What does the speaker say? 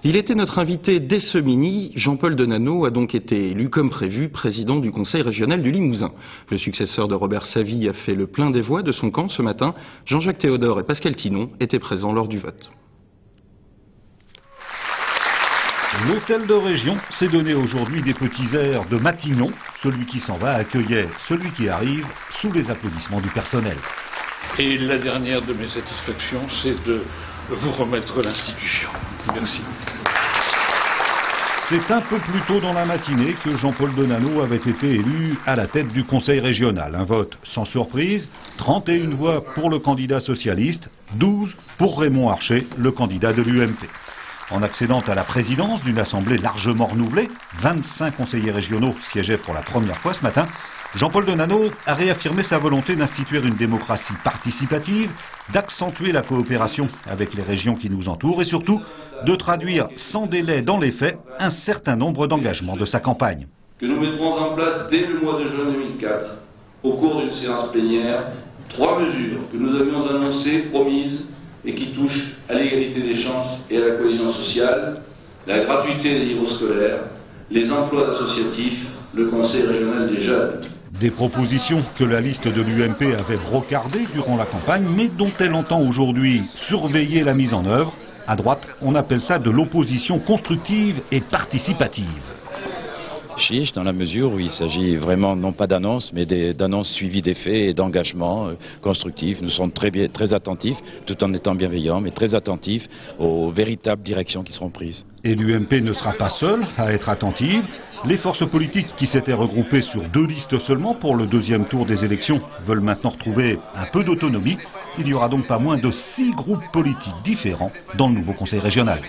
Il était notre invité dès ce midi. Jean-Paul Denanot a donc été élu comme prévu président du Conseil régional du Limousin. Le successeur de Robert Savy a fait le plein des voix de son camp ce matin. Jean-Jacques Théodore et Pascal Tinon étaient présents lors du vote. L'hôtel de région s'est donné aujourd'hui des petits airs de Matignon. Celui qui s'en va accueillait celui qui arrive sous les applaudissements du personnel. Et la dernière de mes satisfactions, c'est de vous remettre l'institution. Merci. C'est un peu plus tôt dans la matinée que Jean-Paul Denanot avait été élu à la tête du Conseil régional. Un vote sans surprise, 31 voix pour le candidat socialiste, 12 pour Raymond Archer, le candidat de l'UMP. En accédant à la présidence d'une assemblée largement renouvelée, 25 conseillers régionaux siégeaient pour la première fois ce matin, Jean-Paul Denanot a réaffirmé sa volonté d'instituer une démocratie participative, d'accentuer la coopération avec les régions qui nous entourent et surtout de traduire sans délai dans les faits un certain nombre d'engagements de sa campagne. Que nous mettrons en place dès le mois de juin 2004, au cours d'une séance plénière, 3 mesures que nous avions annoncées, promises et qui touchent à l'égalité des chances et à la cohésion sociale, la gratuité des livres scolaires, les emplois associatifs, le Conseil régional des jeunes. Des propositions que la liste de l'UMP avait brocardées durant la campagne, mais dont elle entend aujourd'hui surveiller la mise en œuvre. À droite, on appelle ça de l'opposition constructive et participative. Chiche, dans la mesure où il s'agit vraiment non pas d'annonces, mais d'annonces suivies d'effets et d'engagements constructifs. Nous sommes très attentifs, tout en étant bienveillants, mais très attentifs aux véritables directions qui seront prises. Et l'UMP ne sera pas seule à être attentive. Les forces politiques qui s'étaient regroupées sur 2 listes seulement pour le deuxième tour des élections veulent maintenant retrouver un peu d'autonomie. Il y aura donc pas moins de 6 groupes politiques différents dans le nouveau conseil régional.